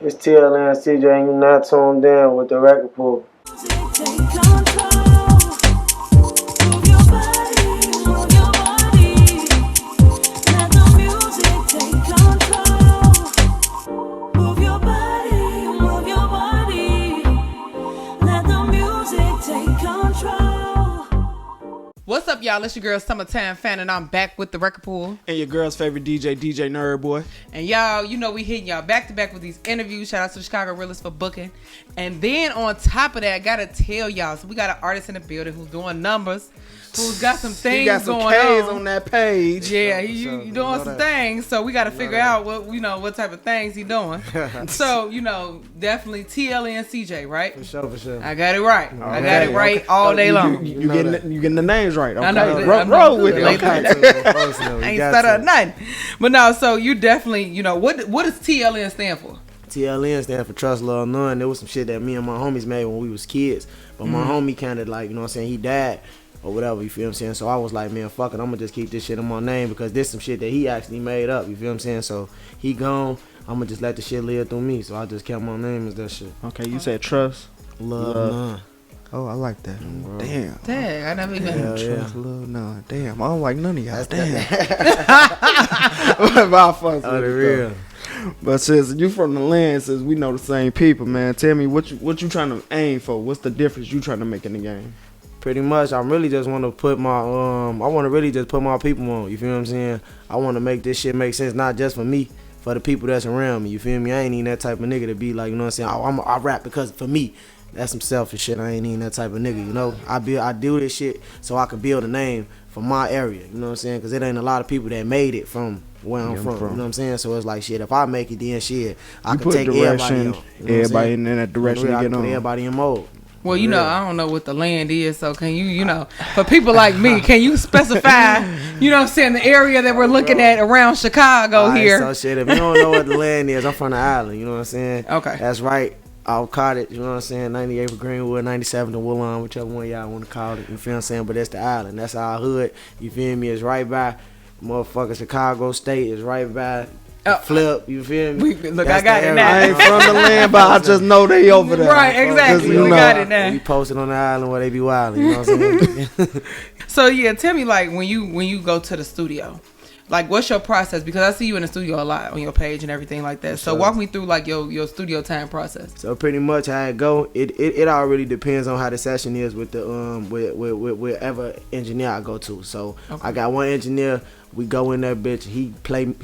It's TLN CJ, and you're not tuned in with the record pool. What's up, y'all? It's your girl Summertime Fan, and I'm back with the record pool. And your girl's favorite DJ Nerd Boy. And y'all, you know we hitting y'all back to back with these interviews. Shout out to the Chicago Realist for booking. And then on top of that, I gotta tell y'all, so we got an artist in the building who's doing numbers, who's got some things got some going K's on that page. Yeah, he doing some things. So we gotta figure out what type of things he doing. So definitely TLN CJ, right? For sure. I got it right. I got it right all day long. You getting the names right. Okay. I know. Roll with it. Okay. I ain't stuttering nothing. But no, so you definitely, what does TLN stand for? TLN stand for Trust, Love, None. There was some shit that me and my homies made when we was kids. But my homie kind of like, he died or whatever, you feel what I'm saying? So I was like, man, fuck it, I'm going to just keep this shit in my name because this some shit that he actually made up, you feel what I'm saying? So he gone, I'm going to just let the shit live through me. So I just kept my name as that shit. Okay, you said Trust, Love, None. Oh, I like that. Damn. Dang, I never even. Trust, love, none. Damn, I don't like none of y'all. Damn. Real. But since you from the land, since we know the same people, man, tell me what you trying to aim for? What's the difference you trying to make in the game? Pretty much, I really just want to put my I want to really just put my people on. You feel what I'm saying? I want to make this shit make sense, not just for me, for the people that's around me. You feel me? I ain't even that type of nigga to be like, you know what I'm saying? I rap because for me. That's some selfish shit. I ain't even that type of nigga, I do this shit so I can build a name for my area, you know what I'm saying? Because it ain't a lot of people that made it from where I'm from, you know what I'm saying? So it's like, shit, if I make it, then shit, I can take everybody on. Everybody in that direction to get on. Everybody in mode. Well, I don't know what the land is, so can you, for people like me, can you specify, the area that we're looking at around Chicago here? So shit, if you don't know what the land is, I'm from the island, you know what I'm saying? Okay. That's right. Out Cottage, you know what I'm saying? 98 for Greenwood, 97 to Woodlawn, whichever one y'all want to call it, you feel what I'm saying? But that's the island, that's our hood, you feel me? It's right by motherfucking Chicago State, it's right by Flip, you feel me? Look, I got it now. I ain't from the land, but I just know they over there. Right, exactly. We got it now. We posted on the island where they be wilding, you know what I'm saying? So yeah, tell me like when you go to the studio, like what's your process? Because I see you in the studio a lot on your page and everything like that. So walk me through like your studio time process. So pretty much how it go, it all really depends on how the session is with the with whatever engineer I go to. So okay. I got one engineer. We go in there, bitch. He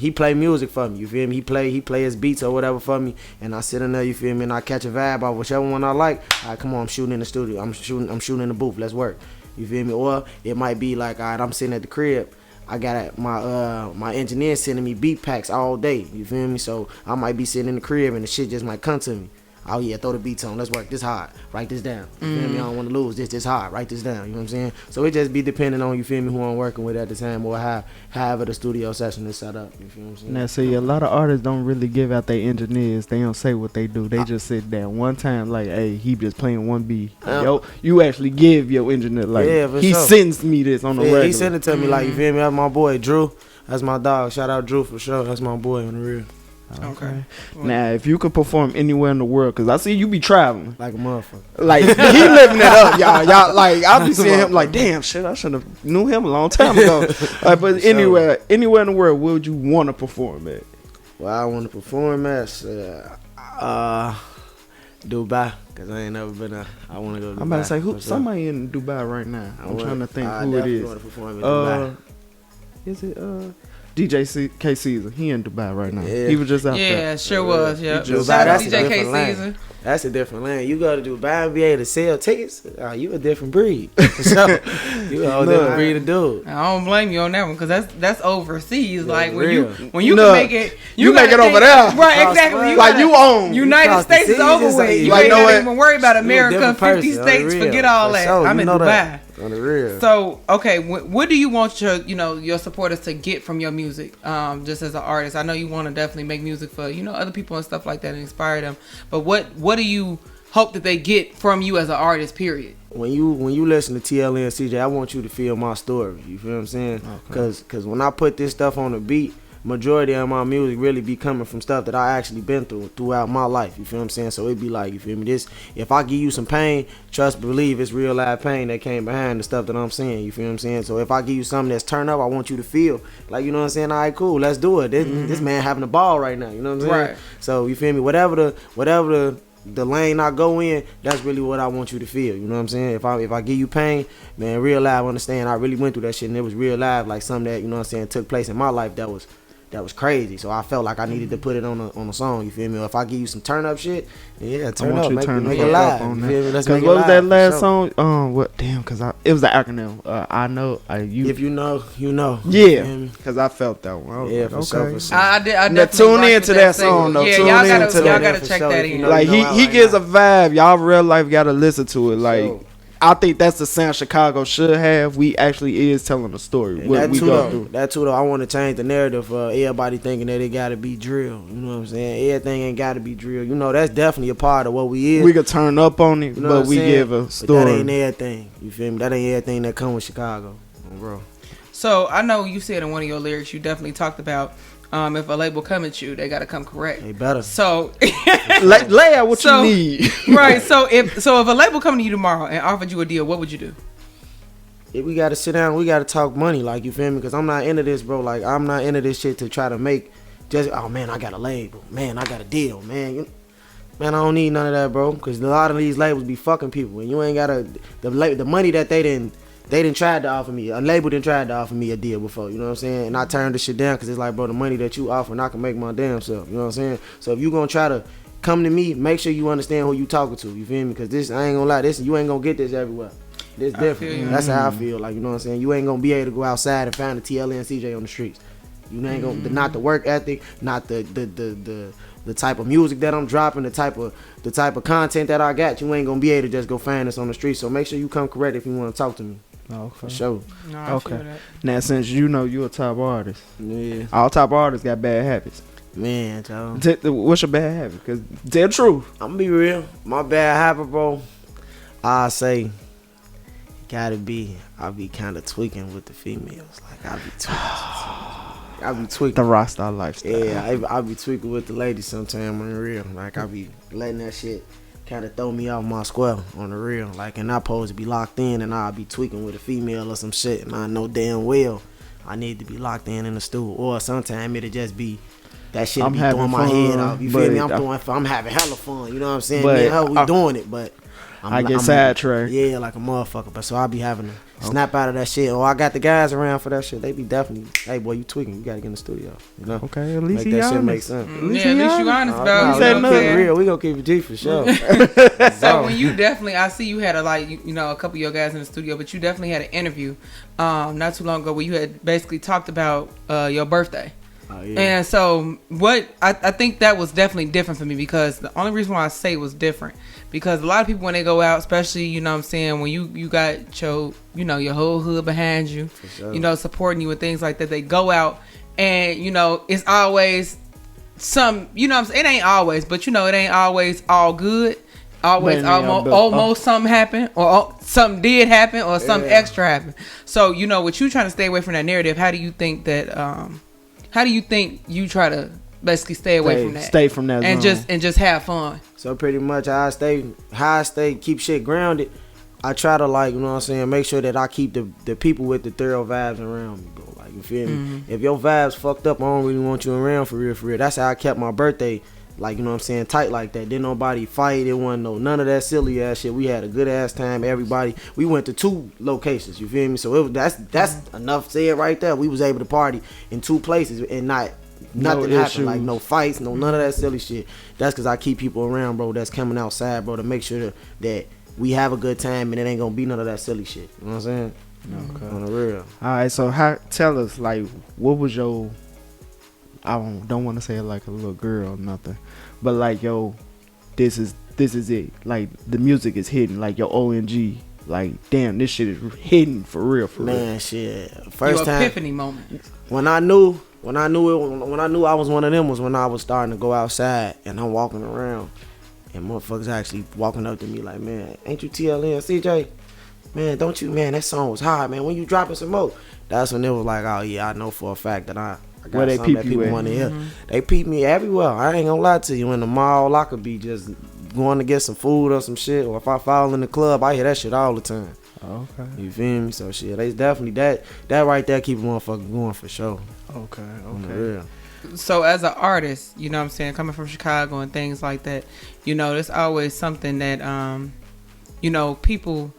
play music for me. You feel me? He play his beats or whatever for me, and I sit in there. You feel me? And I catch a vibe off whichever one I like. All right, come on, I'm shooting in the studio. I'm shooting in the booth. Let's work. You feel me? Or it might be like, all right, I'm sitting at the crib. I got my engineer sending me beat packs all day. You feel me? So I might be sitting in the crib and the shit just might come to me. Oh yeah, throw the beats on. Let's work this hard. Write this down. You feel me? I don't want to lose this hard. Write this down. You know what I'm saying? So it just be depending on, you feel me, who I'm working with at the time or however the studio session is set up. You feel what I'm saying? Now see, a lot of artists don't really give out their engineers. They don't say what they do. They just sit down one time like, hey, he just playing one beat. Yo, you actually give your engineer like, he sends me this on the regular. He sent it to me like, you feel me? That's my boy Drew. That's my dog. Shout out Drew for sure. That's my boy on the real. Okay. Now, if you could perform anywhere in the world, because I see you be traveling. Like a motherfucker. Like, he living it up, y'all. Like, I be seeing him like, damn, shit, I should have knew him a long time ago. But anywhere in the world, where would you want to perform at? Well, I want to perform at Dubai, because I ain't never been there. I want to go to Dubai. I'm about to say, somebody in Dubai right now. I'm trying to think who it is. I want to perform in Dubai. Is it, DJ K Caesar, he in Dubai right now. Yeah. He was just out there. Yeah, sure was. Yeah, Dubai, that's DJ K Caesar. That's a different land. You go to Dubai and be able to sell tickets. You a different breed. So, you a whole different breed of dude. I don't blame you on that one because that's overseas. Yeah, like when real. you can make it, you make it over there. Right, exactly. Like you own. United States is over with. You ain't gotta even worry about America. 50 states, forget all that. I'm in Dubai. On the real. So, okay, what do you want your supporters to get from your music? Just as an artist, I know you want to definitely make music for other people and stuff like that and inspire them. But what do you hope that they get from you as an artist? Period. When you listen to TLN CJ, I want you to feel my story. You feel what I'm saying? Because when I put this stuff on the beat, majority of my music really be coming from stuff that I actually been throughout my life. You feel what I'm saying? So it be like, you feel me? This, if I give you some pain, trust believe it's real live pain that came behind the stuff that I'm saying. You feel what I'm saying? So if I give you something that's turn up, I want you to feel like, you know what I'm saying? All right, cool, let's do it. This man having a ball right now. You know what I'm saying? Right. So you feel me? Whatever the lane I go in, that's really what I want you to feel. You know what I'm saying? If I give you pain, man, real live, understand, I really went through that shit, and it was real live, like something that, you know what I'm saying, took place in my life that was crazy. So I felt like I needed to put it on a song. You feel me? Or if I give you some turn up shit, yeah, turn up, make it live. On you feel me? Cause what was that last song? What? Damn, cause it was the acronym. I know. If you know, you know. Yeah, cause I felt that one. Yeah, for sure. I now tune into that song though. Yeah, y'all gotta check that in. Like he gives a vibe. Y'all real life gotta listen to it. Like. I think that's the sound Chicago should have. We actually is telling a story. What we go through. That too though. I want to change the narrative for everybody thinking that it gotta be drill. You know what I'm saying? Everything ain't gotta be drill. You know, that's definitely a part of what we is. We could turn up on it, you know, but we give a story. But that ain't everything. You feel me? That ain't everything that come with Chicago, bro. So I know you said in one of your lyrics, you definitely talked about if a label come at you, they gotta come correct. They better. So lay out what you need. Right. So if a label come to you tomorrow and offered you a deal, what would you do? If we gotta sit down, we gotta talk money, like, you feel me? Because I'm not into this, bro. Like, I'm not into this shit to try to make just, oh man, I got a label, man, I got a deal, man. Man, I don't need none of that, bro. Because a lot of these labels be fucking people, and you ain't got the money that they didn't try to offer me. A label didn't try to offer me a deal before, you know what I'm saying? And I turned the shit down because it's like, bro, the money that you offer, and I can make my damn self, you know what I'm saying? So if you gonna try to come to me, make sure you understand who you talking to, you feel me? Because this, I ain't gonna lie, this, you ain't gonna get this everywhere. This different. That's how I feel, like, you know what I'm saying? You ain't gonna be able to go outside and find a TLN CJ on the streets. You ain't gonna, not the work ethic, not the type of music that I'm dropping, the type of content that I got, you ain't gonna be able to just go find this on the street. So make sure you come correct if you wanna talk to me. Okay. For sure. No, okay. Now, since you know you a top artist, yeah, all top artists got bad habits. Man, Joe. What's your bad habit? Cause tell the truth. I'm gonna be real. My bad habit, bro, I say, gotta be, I be kind of tweaking with the females. Like, I be tweaking. The rockstar lifestyle. Yeah, I be tweaking with the ladies sometime on the real. Like, I be letting that shit kind of throw me off my square on the real. Like, and I supposed to be locked in, and I'll be tweaking with a female or some shit, and I know damn well I need to be locked in the stool. Or sometimes it'll just be that shit be throwing my head off. You feel me? I'm having hella fun. You know what I'm saying? Me and her, we doing it, but I get sidetracked. Yeah, like a motherfucker. But so I be having to snap out of that shit. Or I got the guys around for that shit. They be definitely, hey boy, you tweaking. You gotta get in the studio. You know? Okay, at least make that shit make sense. At least you honest, bro. You said nothing real. We gonna keep it G for sure. So when you definitely, I see you had a couple of your guys in the studio, but you definitely had an interview not too long ago where you had basically talked about your birthday. Oh, yeah. And so what I think that was definitely different for me, because the only reason why I say it was different, because a lot of people when they go out, especially, you know what I'm saying, when you got your, you know, your whole hood behind you, sure, you know, supporting you and things like that, they go out and, you know, it's always some, you know what I'm saying, it ain't always, but you know, it ain't always all good. Always almost something happened, or something did happen, or something extra happened. So, you know, with you trying to stay away from that narrative, how do you think you try to basically stay away from that? Stay from that and zone. and just have fun. So pretty much how I stay, keep shit grounded. I try to, like, you know what I'm saying, make sure that I keep the people with the thorough vibes around me, bro. Like, you feel me? If your vibes fucked up, I don't really want you around for real. That's how I kept my birthday, like, you know what I'm saying, tight like that. Didn't nobody fight. It wasn't none of that silly ass shit. We had a good ass time. Everybody. We went to 2 locations. You feel me? So that's enough said right there. We was able to party in 2 places and nothing happened. Like, no fights, none of that silly shit. That's because I keep people around, bro, that's coming outside, bro, to make sure that we have a good time and it ain't gonna be none of that silly shit. You know what I'm saying? Okay. On the real. Alright, so tell us, like, what was your, I don't want to say it like a little girl or nothing, but like, yo, this is it. Like, the music is hidden. Like, your ONG, like, damn, this shit is hidden for real. Man, shit. First time, epiphany moment. When I knew I was one of them was when I was starting to go outside and I'm walking around and motherfuckers actually walking up to me like, man, ain't you TLN CJ? Man, don't you, man, that song was hard, man. When you dropping some more? That's when it was like, oh yeah, I know for a fact that I I got Where they something peep that you people at? want to hear. They peep me everywhere. I ain't gonna lie to you. In the mall, I could be just going to get some food or some shit, or if I fall in the club, I hear that shit all the time. Okay. You feel me? So shit, they definitely that right there keep a motherfucker going for sure. Okay. On the real. So as an artist, you know what I'm saying, coming from Chicago and things like that, you know, there's always something that, you know, people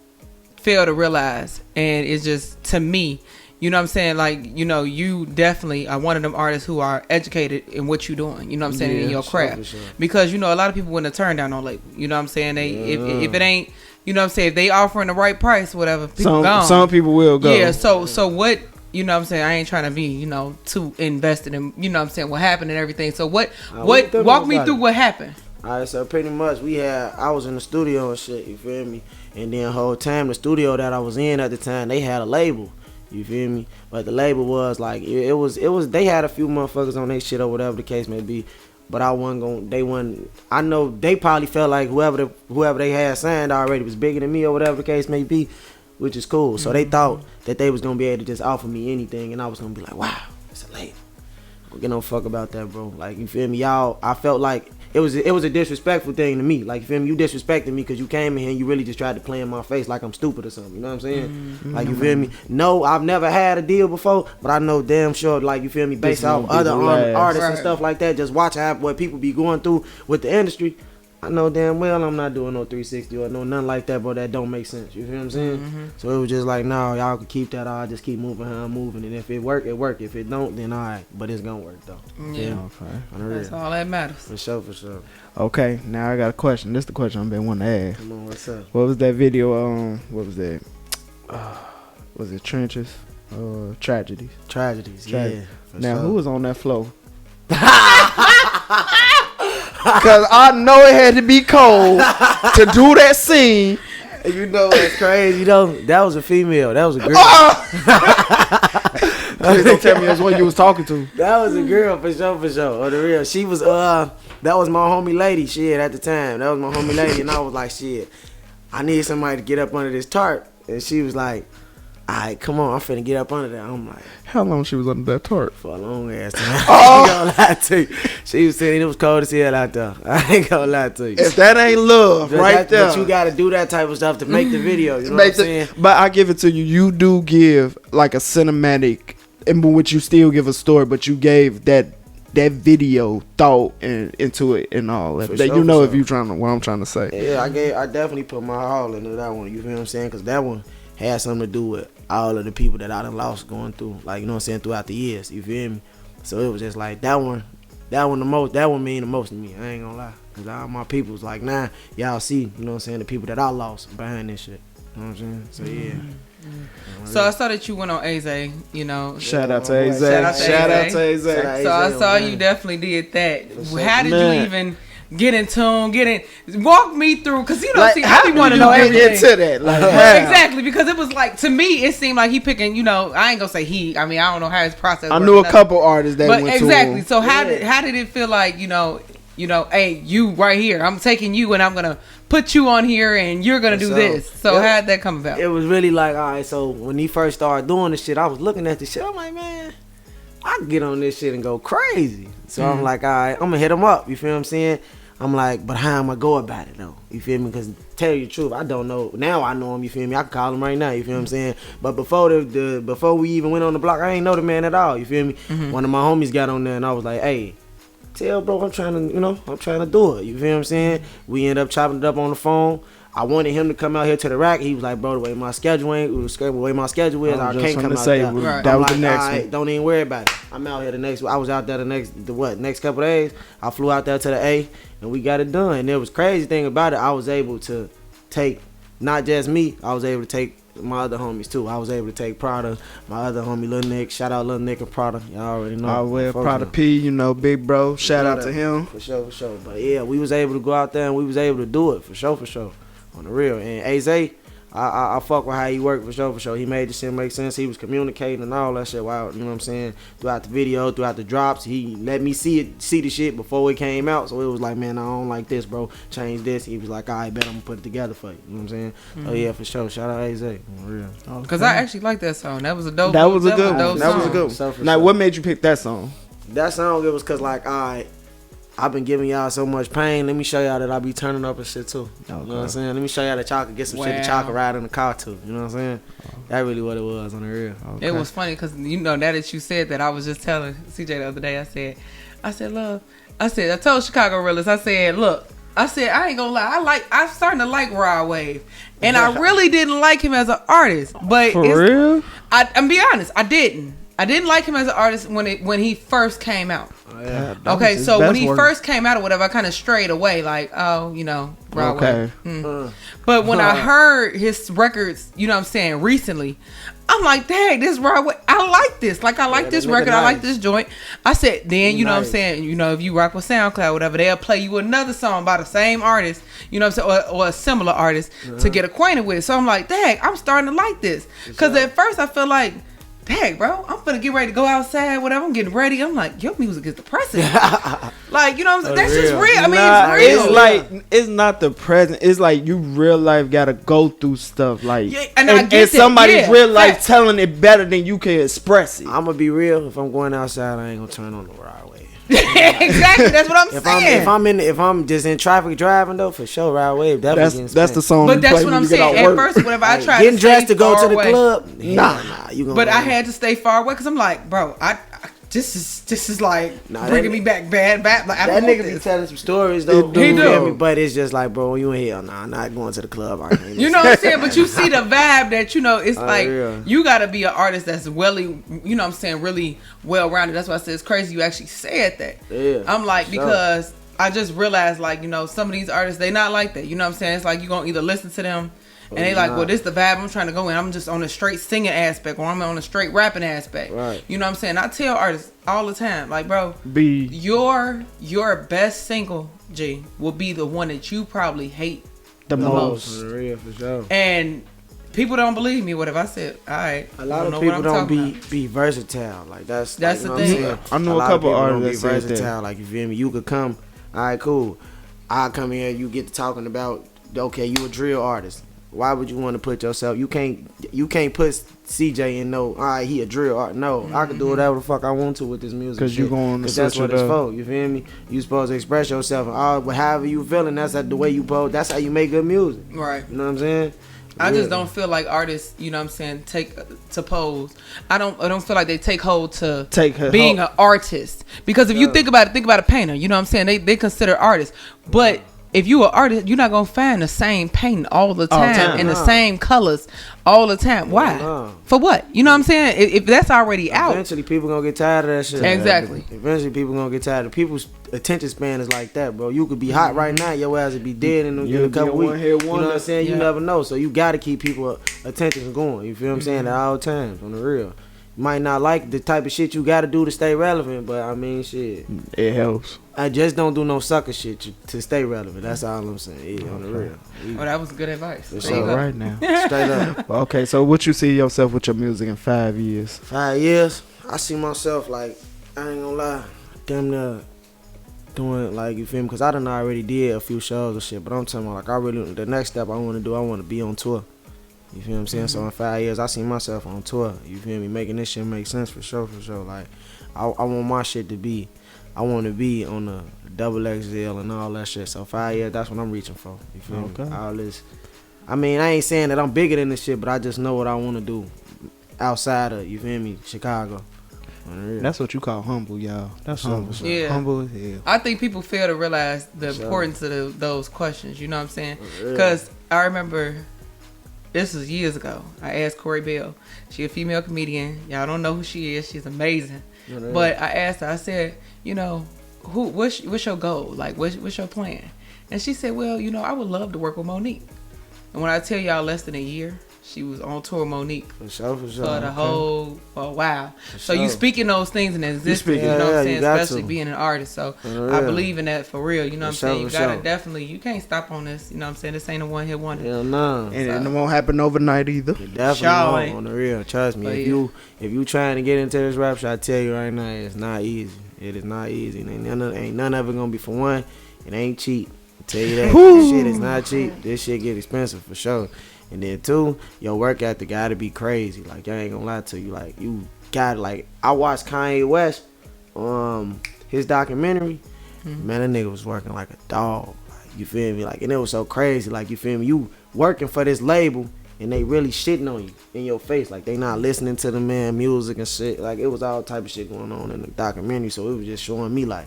fail to realize. And it's just, to me, you know what I'm saying, like, you know, you definitely are one of them artists who are educated in what you're doing, you know what I'm saying, in your craft. Sure. Because, you know, a lot of people wouldn't have turned down no label, you know what I'm saying, they if it ain't, you know what I'm saying, if they offering the right price, whatever, people gone. Some people will go. Yeah, so what, you know what I'm saying, I ain't trying to be, you know, too invested in, you know what I'm saying, what happened and everything. So what walk me through what happened. All right, so pretty much I was in the studio and shit, you feel me? And then the whole time, the studio that I was in at the time, they had a label, you feel me? But the label was like, it was, they had a few motherfuckers on their shit or whatever the case may be. But I know they probably felt like whoever they had signed already was bigger than me or whatever the case may be, which is cool. So they thought that they was going to be able to just offer me anything, and I was going to be like, wow, it's a label. Don't get no fuck about that, bro. Like, you feel me? Y'all, I felt like it was a disrespectful thing to me. Like, you feel me? You disrespected me because you came in here and you really just tried to play in my face like I'm stupid or something. You know what I'm saying? Mm-hmm. Like, you feel me? No, I've never had a deal before, but I know damn sure, like, you feel me, based off other artists and stuff like that, just watch what people be going through with the industry. I know damn well I'm not doing no 360 or no nothing like that, bro. That don't make sense. You feel what I'm saying? Mm-hmm. So it was just like, no, y'all can keep that. I'll just keep moving how I'm moving. And if it work, it work. If it don't, then all right. But it's going to work, though. Yeah. Okay. That's all that matters. For sure. Okay, now I got a question. This is the question I've been wanting to ask. Come on, what's up? What was that video? What was that? Was it Trenches? Tragedies. Tragedies, yeah. Now, who was on that floor? Because I know it had to be cold to do that scene. You know what's crazy, though? That was a female. That was a girl. Please don't tell me that's what you was talking to. That was a girl, for sure. On the real. She was, that was my homie lady, shit, at the time. That was my homie lady, and I was like, shit, I need somebody to get up under this tarp. And she was like, all right, come on, I'm finna get up under that. I'm like, how long she was under that tarp? for a long ass time. I ain't gonna lie to you. She was saying it was cold as hell out there. I ain't gonna lie to you. If that ain't love, right there. But you gotta do that type of stuff to make the video. You know what I'm saying? But I give it to you. You do give like a cinematic, in which you still give a story, but you gave that video thought into it and all that. Sure, you know, if sure. you trying to, what I'm trying to say. Yeah, I definitely put my all into that one. You feel what I'm saying? Because that one had something to do with all of the people that I done lost going through, like, you know what I'm saying, throughout the years. You feel me? So it was just like that one mean the most to me. I ain't gonna lie. Because all my people's like, nah, y'all see, you know what I'm saying, the people that I lost behind this shit. You know what I'm saying? So yeah. Mm-hmm. So I saw that you went on AZ, you know. Shout out to AZ. Shout out to AZ. So I saw you definitely did that. How did you even get in tune? Walk me through, because you know, Like, see, how I be do want to you know get everything. into that? Like, Well, how? exactly, because it was like, to me, it seemed like he picking, you know, I ain't gonna say he. I mean, I don't know how his process. I worked knew or a nothing. couple artists that But went exactly. to him. So how did it feel like, you know, hey, you right here, I'm taking you and I'm gonna put you on here and you're gonna do this. So how'd that come about? It was really like, all right, so when he first started doing this shit, I was looking at the shit. I'm like, man, I can get on this shit and go crazy. So I'm like, all right, I'm gonna hit him up. You feel what I'm saying? I'm like, but how am I go about it though? You feel me? Because tell you the truth, I don't know. Now I know him. You feel me? I can call him right now. You feel what I'm saying? But before before we even went on the block, I ain't know the man at all. You feel me? One of my homies got on there and I was like, hey, tell bro, I'm trying to do it. You feel what I'm saying? We end up chopping it up on the phone. I wanted him to come out here to the rack. He was like, bro, the way my schedule is, I can't come out there. Right. That I'm was like, the next all right, one. don't even worry about it. I'm out here I was out there the next couple of days. I flew out there to the A and we got it done. And there was crazy thing about it, I was able to take, not just me, I was able to take my other homies too. I was able to take Prada, my other homie Lil Nick. Shout out Lil Nick and Prada. Y'all already know. I wear Prada P, you know, big bro. Shout out to him. For sure. But yeah, we was able to go out there and we was able to do it for sure. On the real. And AZ, I fuck with how he worked for sure. He made the shit make sense. He was communicating and all that shit. Wow, you know what I'm saying? Throughout the video, throughout the drops, he let me see the shit before it came out. So it was like, man, I don't like this, bro. Change this. He was like, all right, bet I'm gonna put it together for you. You know what I'm saying? Oh yeah, for sure. Shout out AZ. Real. Because I actually like that song. That was a dope. That was a good one. That was a good one. Now, what made you pick that song? That song, it was cause like, all right, I've been giving y'all so much pain. Let me show y'all that I be turning up and shit too. You know what I'm saying? Let me show y'all that y'all can get some shit that y'all can ride in the car too. You know what I'm saying? That really what it was on the real. It was funny because you know now that you said that, I was just telling CJ the other day. I said, love. I told Chicago Realist. I said, look. I said, I ain't gonna lie. I'm starting to like Rod Wave, and I really didn't like him as an artist. But for real, I'm be honest. I didn't like him as an artist when he first came out. Oh, yeah. Okay, so when he first came out or whatever, I kind of strayed away, like, oh, you know, Rod Wave. But when I heard his records, you know what I'm saying, recently, I'm like, dang, this Rod Wave, I like this. Like, I like this record. Nice. I like this joint. I said, then, you know what I'm saying, you know, if you rock with SoundCloud or whatever, they'll play you another song by the same artist, you know what I'm saying, or a similar artist to get acquainted with. So I'm like, dang, I'm starting to like this. Because at first I feel like, dang, bro, I'm finna get ready to go outside, whatever. I'm getting ready. I'm like, your music is depressing. Like, you know what I'm saying? That's just real. I mean, it's real. It's like, it's not the present. It's like you real life gotta go through stuff. Like, and somebody's real life telling it better than you can express it. I'm gonna be real. If I'm going outside, I ain't gonna turn on the Rod Wave. Exactly, that's what I'm saying. If I'm just in traffic driving though, for sure, Rod Wave definitely. That's the song. But that's what I'm saying. At first, whenever I tried getting dressed to go to the club, nah, you gonna. But I had to stay far away because I'm like, bro, this is like bringing me back bad. Like, that nigga be telling some stories though. He do. But it's just like, bro, you in here? Nah, I'm not going to the club. You know what I'm saying? But you see the vibe that, you know, it's like you gotta be an artist that's really, you know what I'm saying, really well rounded. That's why I said it's crazy you actually said that. Yeah. I'm like, because I just realized, like, you know, some of these artists, they not like that. You know what I'm saying? It's like you gonna either listen to them and they like, well, this the vibe I'm trying to go in. I'm just on a straight singing aspect, or I'm on a straight rapping aspect. Right. You know what I'm saying? I tell artists all the time, like, bro, your best single, G, will be the one that you probably hate the most. For real, for sure. And people don't believe me. What if I said, all right? A lot of people don't be versatile. Like that's the thing. I know a couple artists that be versatile. Like, you feel me? You could come. All right, cool. I come here. You get to talking about, okay, you a drill artist. Why would you want to put yourself? You can't put CJ in no. All right, he a drill artist. No, I can do whatever the fuck I want to with this music. Cause you going to that's what it's for. You feel me? You supposed to express yourself. However you feeling, that's the way you pose. That's how you make good music. Right. You know what I'm saying? I just don't feel like artists, you know what I'm saying, take to pose. I don't feel like they take hold to being an artist. Because if you think about a painter, you know what I'm saying, they consider artists. But if you an artist, you're not gonna find the same painting all the time and the same colors all the time. Why? For what? You know what I'm saying? If that's already out, eventually people gonna get tired of that shit. Exactly. Eventually people gonna get tired of people's attention span is like that, bro. You could be hot right now, your ass would be dead in a couple weeks. You know what I'm saying? You never know. So you gotta keep people attention going. You feel what I'm saying? At all times, on the real. You might not like the type of shit you gotta do to stay relevant, but I mean, shit, it helps. I just don't do no sucker shit to stay relevant. That's all I'm saying. Yeah, on the real. Well, that was good advice. So right now, straight up. Okay, so what you see yourself with your music in 5 years? 5 years, I see myself like, I ain't gonna lie, damn near doing, like, you feel me? Because I done already did a few shows and shit, but I'm talking about, like, the next step I want to do, I want to be on tour. You feel what I'm saying? So in 5 years, I see myself on tour. You feel me? Making this shit make sense for sure. Like, I want my shit to be, I want to be on the XXL and all that shit. So 5 years, that's what I'm reaching for. You feel me? All this. I mean, I ain't saying that I'm bigger than this shit, but I just know what I want to do outside of, you feel me, Chicago. That's what you call humble, y'all. That's humble. Yeah. Humble as hell. I think people fail to realize the importance of those questions. You know what I'm saying? Because I remember, this was years ago, I asked Corey Bell. She a female comedian. Y'all don't know who she is. She's amazing. But I asked her, I said, you know, what's your goal? Like, what's your plan? And she said, well, you know, I would love to work with Monique. And when I tell y'all less than a year, she was on tour with Monique. For sure. For a while. For So sure. you speaking those things in existence, speaking- you know what yeah, I'm saying? you got Especially to. being an artist. So For I real. believe in that for real. You know what I'm For saying? sure, You for gotta sure. definitely, you can't stop on this. You know what I'm saying? This ain't a one hit wonder. Hell no. And it won't happen overnight either. It definitely Sure won't, ain't. on the real. Trust me. But If you trying to get into this rap shit, I tell you right now, it's not easy. It is not easy. Ain't none of it gonna be for one. It ain't cheap. I tell you that. This shit is not cheap. This shit get expensive for sure. And then two, your work ethic gotta be crazy. Like, I ain't gonna lie to you. Like, you got like, I watched Kanye West, his documentary. Man, that nigga was working like a dog. Like, you feel me? Like, and it was so crazy. Like, you feel me? You working for this label, and they really shitting on you in your face. Like, they not listening to the man music and shit. Like, it was all type of shit going on in the documentary. So it was just showing me like,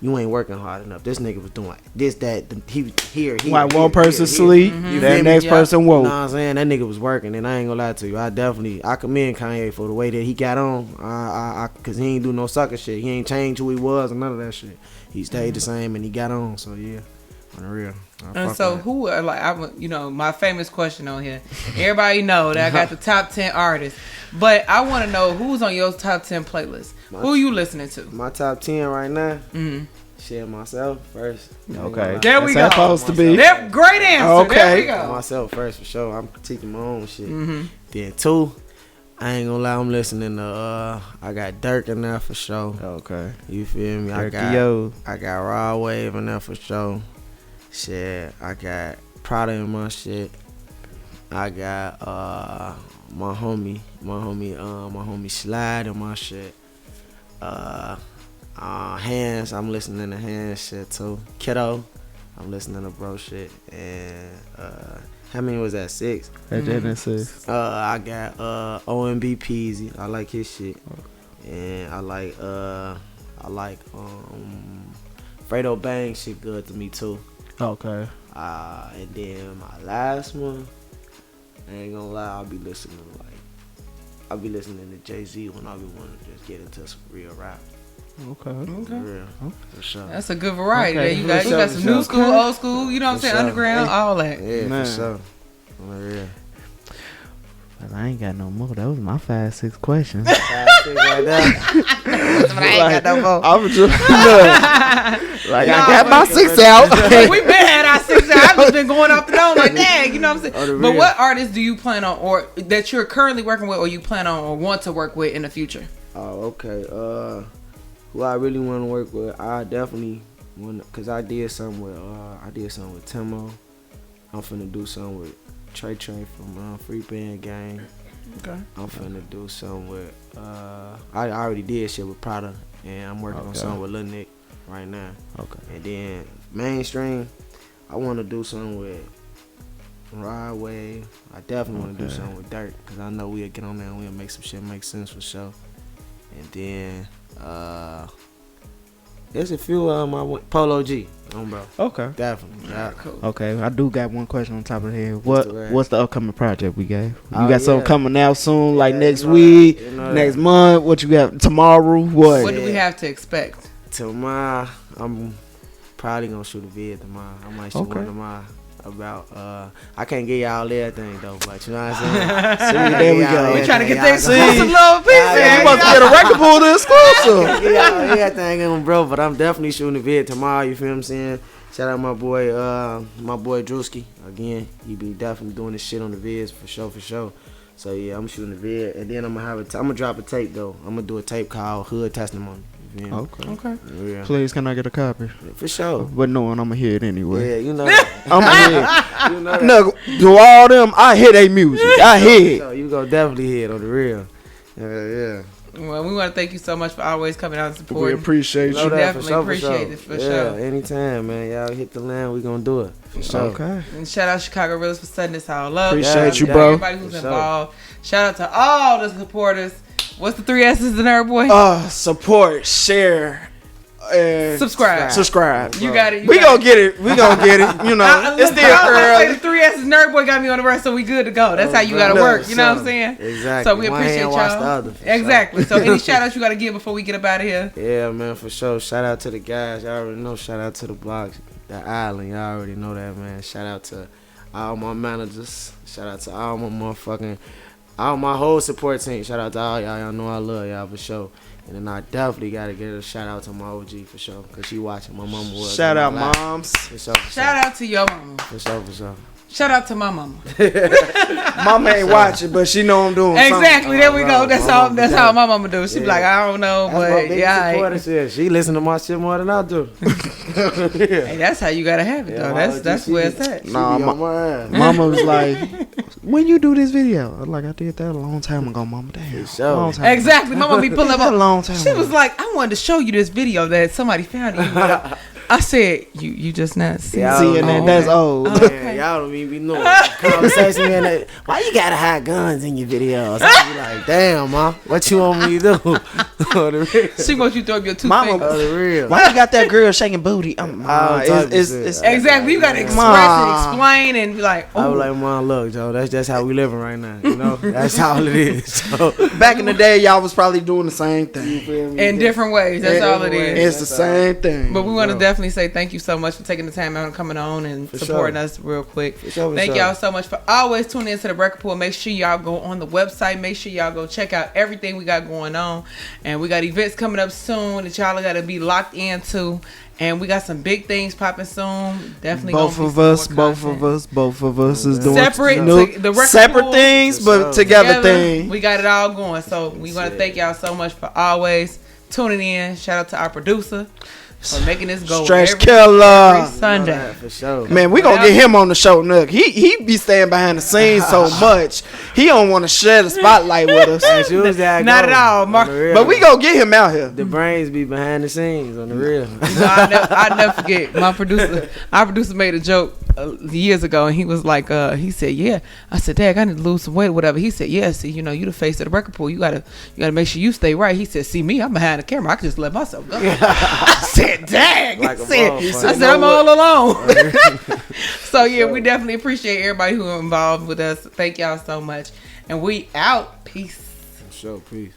you ain't working hard enough. This nigga was doing this, that. He was here. Like one person sleep, You that feel me? next person woke. You know what I'm saying? That nigga was working, and I ain't gonna lie to you. I commend Kanye for the way that he got on. Cause he ain't do no sucker shit. He ain't changed who he was and none of that shit. He stayed the same, and he got on. So yeah, on the real. And so who are my famous question on here. Everybody know that I got the top 10 artists, but I want to know who's on your top 10 playlist. Who you listening to? My top 10 right now. Shit, myself first. Okay. There we That's go. supposed to be. There, great answer. Okay. There we go. Myself first for sure. I'm critiquing my own shit. Then two, I ain't gonna lie, I'm listening to I got Durk in there for sure. Okay. You feel me? I got Raw Wave in there for sure. Shit, I got Prada in my shit. I got my homie Slide in my shit. Hands, I'm listening to Hands shit too. Kiddo, I'm listening to bro shit. And how many was that? 6? That didn't say. I got OMB Peasy. I like his shit. And I like Fredo Bang shit good to me too. Okay. And then my last one, I ain't gonna lie, I'll be listening to Jay-Z when I be wanting to just get into some real rap. Okay. For real. For sure. That's a good variety. Okay. There you got some new school, old school. You know what I'm saying? sure. Underground, all that. Yeah, Man. for sure. For real. Well, I ain't got no more. That was my 5-6 questions. Right there. But I ain't got no more. I'm just like I got my 6 out. We been had our 6 out. I've just been going off the dome like dang, you know what I'm saying? the But real. what artists do you plan on, or that you're currently working with, or you plan on or want to work with in the future? Oh, okay. Who I really want to work with, I definitely want, cause I did something with Timo. I'm finna do something with Trey from Free Band Gang. Okay. I'm finna do something with I already did shit with Prada, and I'm working on something with Lil Nick right now. Okay. And then mainstream, I want to do something with Rod Wave. I definitely want to do something with Durk, cause I know we'll get on there and we'll make some shit make sense for sure. And then there's a few my Polo G, bro. Okay. Definitely. Yeah. Cool. Okay. I do got one question on top of the head. What's the What's the upcoming project we got? You Oh, got something yeah. coming out soon, like Yeah, next you know week, that. You know next that. month? What you got tomorrow? What? What do we have to expect? Tomorrow, I'm probably gonna shoot a vid tomorrow. I might shoot Okay. one tomorrow about I can't get y'all everything though, but you know what I'm saying? See, there we go. We trying to get that that exclusive little piece. Yeah, You must get a record pool to exclusive. Yeah, everything in, bro. But I'm definitely shooting a vid tomorrow. You feel what I'm saying? Shout out my boy Drewski. Again, he be definitely doing this shit on the vids for sure. So yeah, I'm shooting the vid, and then I'm gonna drop a tape though. I'm gonna do a tape called Hood Testimony. You feel me? Okay. Okay. Yeah. Please, can I get a copy? For sure. But knowing I'm gonna hear it anyway. Yeah, you know that. I'm gonna hear. You know that. No, do all them. I hear they music. I hear it. So you go definitely hear it on the real. Yeah. Well, we want to thank you so much for always coming out and We supporting. appreciate You know you. that definitely for appreciate it, for yeah, sure. anytime, man. Y'all hit the land, we gonna do it. For sure. Okay. And shout out Chicago Realist for setting this all up. Appreciate you, Shout out bro. Everybody who's For sure. involved. Shout out to all the supporters. What's the 3 S's in there, boy? Support, share, and Subscribe. You got it. We gonna get it. We gonna get it. You know, it's still early. The 3 S's nerd boy got me on the rest, so we good to go. That's how you gotta bro. work. You know what I'm saying? Exactly. So we One appreciate hand wash the y'all. other, for sure. Exactly. So any shout outs you gotta give before we get up out of here? Yeah, man, for sure. Shout out to the guys. Y'all already know. Shout out to the blocks, the island. Y'all already know that, man. Shout out to all my managers. Shout out to all my whole support team. Shout out to all y'all. Y'all know I love y'all for sure. And then I definitely gotta give a shout out to my OG for sure, cause she watching. My mama was. Shout out, moms. For sure, Shout out to your mama. For sure. Shout out to my mama. Mama ain't watching, but she know I'm doing exactly. something. There we go. That's how my mama do. She be like, I don't know, but yeah. She listen to my shit more than I do. Hey, that's how you gotta have it though. That's where it's at. Nah, mama was like, when you do this video, I was like, I did that a long time ago, mama. Damn. Sure. Exactly. Mama be pulling up a long time. She was like, I wanted to show you this video that somebody found it. I said, you just not seeing that. That's old. Okay. Y'all don't even know. Conversation, man. Why you gotta hide guns in your videos? I be like, damn, mom, what you want me to do? She wants you to throw up your two Mama, fingers. Why you got that girl shaking booty? It's exactly. You gotta express and explain and be like, I was like, Mom, look, Joe, that's just how we living right now. You know, that's all it is. So, back in the day, y'all was probably doing the same thing in different ways. That's all it is. It's the same thing. But we want to definitely say thank you so much for taking the time out and coming on and supporting us real quick. Thank y'all so much for always tuning into the Record Pool. Make sure y'all go on the website. Make sure y'all go check out everything we got going on. And we got events coming up soon that y'all got to be locked into. And we got some big things popping soon. Definitely both of us is doing separate things, but together things. We got it all going. So we want to thank y'all so much for always tuning in. Shout out to our producer for making this go Stretch Killer Sunday. For sure. Man, we gonna get him on the show, Nook. He be staying behind the scenes so much. He don't want to share the spotlight with us. Not at all, Mark. But we gonna get him out here. The brains be behind the scenes on the real. I never forget. Our producer made a joke years ago, and he was like, he said, yeah. I said, Dad, I need to lose some weight, whatever. He said, yeah. See, you know, you the face of the record pool. You gotta make sure you stay right. He said, see me, I'm behind the camera. I can just let myself go. I said, dang. I said, I'm all alone. So yeah, we definitely appreciate everybody who are involved with us. Thank y'all so much. And we out. Peace. For sure, peace.